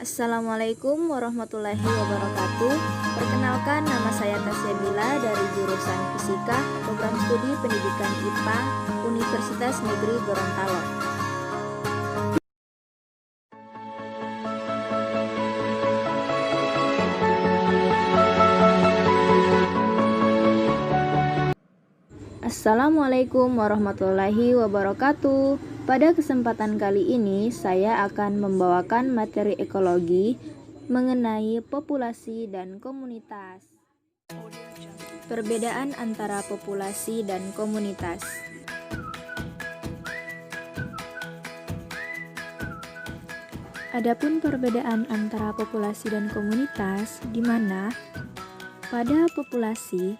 Assalamualaikum warahmatullahi wabarakatuh. Perkenalkan, nama saya Tasya Bila dari jurusan Fisika, Program Studi Pendidikan IPA, Universitas Negeri Gorontalo. Assalamualaikum warahmatullahi wabarakatuh. Pada kesempatan kali ini, saya akan membawakan materi ekologi mengenai populasi dan komunitas. Perbedaan antara populasi dan komunitas. Adapun perbedaan antara populasi dan komunitas, di mana pada populasi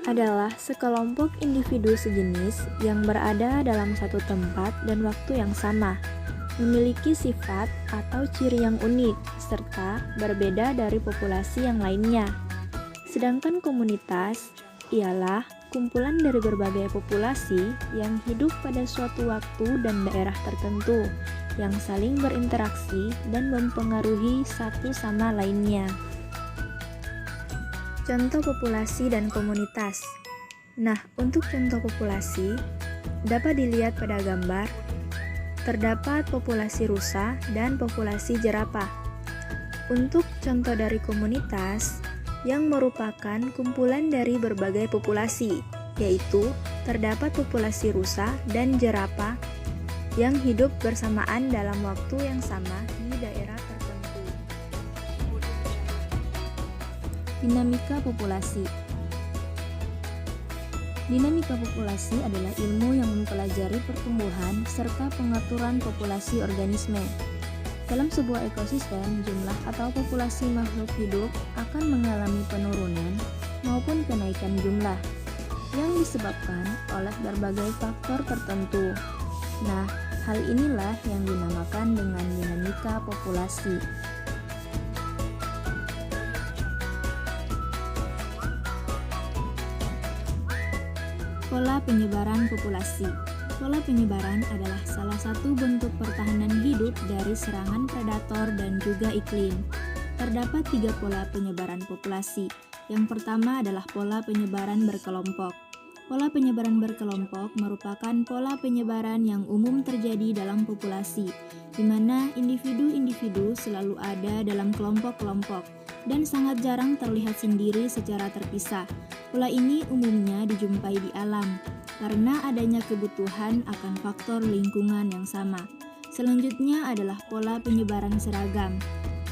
adalah sekelompok individu sejenis yang berada dalam satu tempat dan waktu yang sama, memiliki sifat atau ciri yang unik, serta berbeda dari populasi yang lainnya. Sedangkan komunitas ialah kumpulan dari berbagai populasi yang hidup pada suatu waktu dan daerah tertentu, yang saling berinteraksi dan mempengaruhi satu sama lainnya. Contoh populasi dan komunitas. Nah, untuk contoh populasi dapat dilihat pada gambar. Terdapat populasi rusa dan populasi jerapah. Untuk contoh dari komunitas yang merupakan kumpulan dari berbagai populasi, yaitu terdapat populasi rusa dan jerapah yang hidup bersamaan dalam waktu yang sama di daerah tertentu. Dinamika populasi. Dinamika populasi adalah ilmu yang mempelajari pertumbuhan serta pengaturan populasi organisme. Dalam sebuah ekosistem, jumlah atau populasi makhluk hidup akan mengalami penurunan maupun kenaikan jumlah yang disebabkan oleh berbagai faktor tertentu. Nah, hal inilah yang dinamakan dengan dinamika populasi. Pola penyebaran populasi. Pola penyebaran adalah salah satu bentuk pertahanan hidup dari serangan predator dan juga iklim. Terdapat 3 pola penyebaran populasi. Yang pertama adalah pola penyebaran berkelompok. Pola penyebaran berkelompok merupakan pola penyebaran yang umum terjadi dalam populasi, di mana individu-individu selalu ada dalam kelompok-kelompok dan sangat jarang terlihat sendiri secara terpisah. Pola ini umumnya dijumpai di alam karena adanya kebutuhan akan faktor lingkungan yang sama. Selanjutnya adalah pola penyebaran seragam.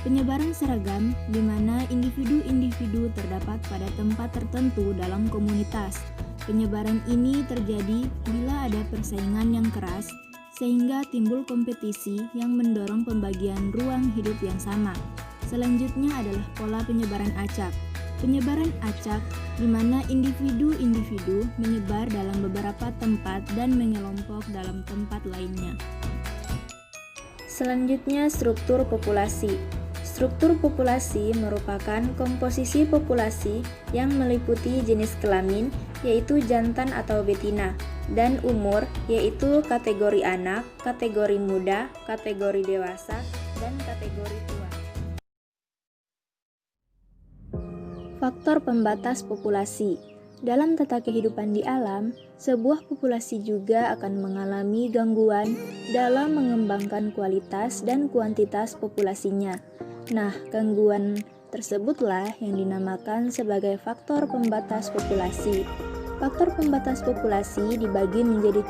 Penyebaran seragam di mana individu-individu terdapat pada tempat tertentu dalam komunitas. Penyebaran ini terjadi bila ada persaingan yang keras sehingga timbul kompetisi yang mendorong pembagian ruang hidup yang sama. Selanjutnya adalah pola penyebaran acak. Penyebaran acak di mana individu-individu menyebar dalam beberapa tempat dan mengelompok dalam tempat lainnya. Selanjutnya, struktur populasi. Struktur populasi merupakan komposisi populasi yang meliputi jenis kelamin, yaitu jantan atau betina, dan umur, yaitu kategori anak, kategori muda, kategori dewasa, dan kategori tua. Faktor pembatas populasi. Dalam tata kehidupan di alam, sebuah populasi juga akan mengalami gangguan dalam mengembangkan kualitas dan kuantitas populasinya. Nah, gangguan tersebutlah yang dinamakan sebagai faktor pembatas populasi. Faktor pembatas populasi dibagi menjadi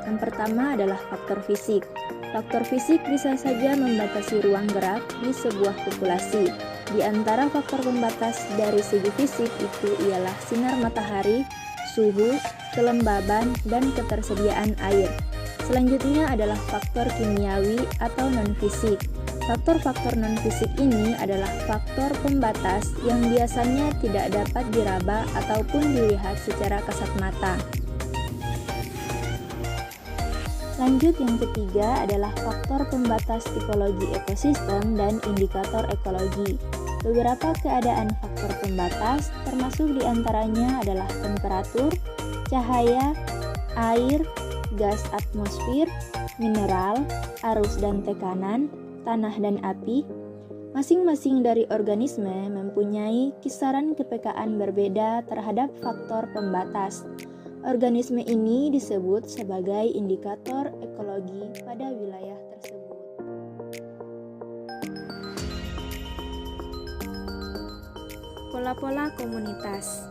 3. Yang pertama adalah faktor fisik. Faktor fisik bisa saja membatasi ruang gerak di sebuah populasi. Di antara faktor pembatas dari segi fisik itu ialah sinar matahari, suhu, kelembaban, dan ketersediaan air. Selanjutnya adalah faktor kimiawi atau non-fisik. Faktor-faktor non-fisik ini adalah faktor pembatas yang biasanya tidak dapat diraba ataupun dilihat secara kasat mata. Lanjut, yang ketiga adalah faktor pembatas tipologi ekosistem dan indikator ekologi. Beberapa keadaan faktor pembatas termasuk diantaranya adalah temperatur, cahaya, air, gas atmosfer, mineral, arus dan tekanan, tanah, dan api, masing-masing dari organisme mempunyai kisaran kepekaan berbeda terhadap faktor pembatas. Organisme ini disebut sebagai indikator ekologi pada wilayah tersebut. Pola-pola komunitas.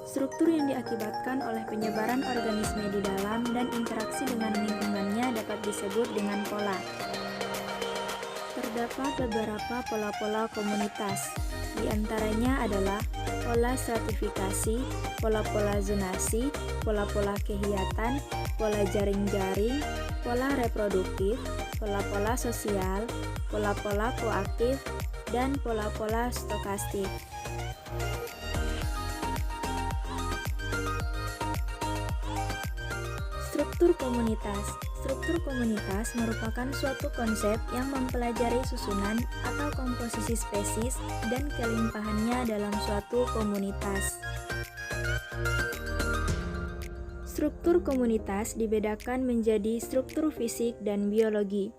Struktur yang diakibatkan oleh penyebaran organisme di dalam dan interaksi dengan lingkungannya dapat disebut dengan pola. Terdapat beberapa pola-pola komunitas, di antaranya adalah pola stratifikasi, pola-pola zonasi, pola-pola kegiatan, pola jaring-jaring, pola reproduktif, pola-pola sosial, pola-pola koaktif, dan pola-pola stokastik. Struktur komunitas. Struktur komunitas merupakan suatu konsep yang mempelajari susunan atau komposisi spesies dan kelimpahannya dalam suatu komunitas. Struktur komunitas dibedakan menjadi struktur fisik dan biologi.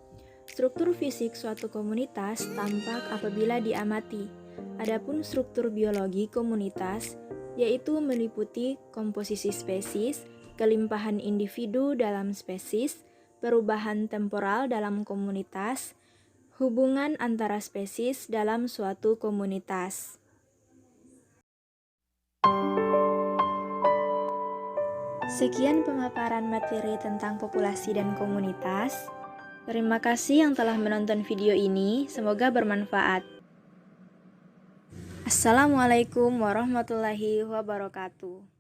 Struktur fisik suatu komunitas tampak apabila diamati. Adapun struktur biologi komunitas yaitu meliputi komposisi spesies, kelimpahan individu dalam spesies, perubahan temporal dalam komunitas, hubungan antara spesies dalam suatu komunitas. Sekian pemaparan materi tentang populasi dan komunitas. Terima kasih yang telah menonton video ini, semoga bermanfaat. Assalamualaikum warahmatullahi wabarakatuh.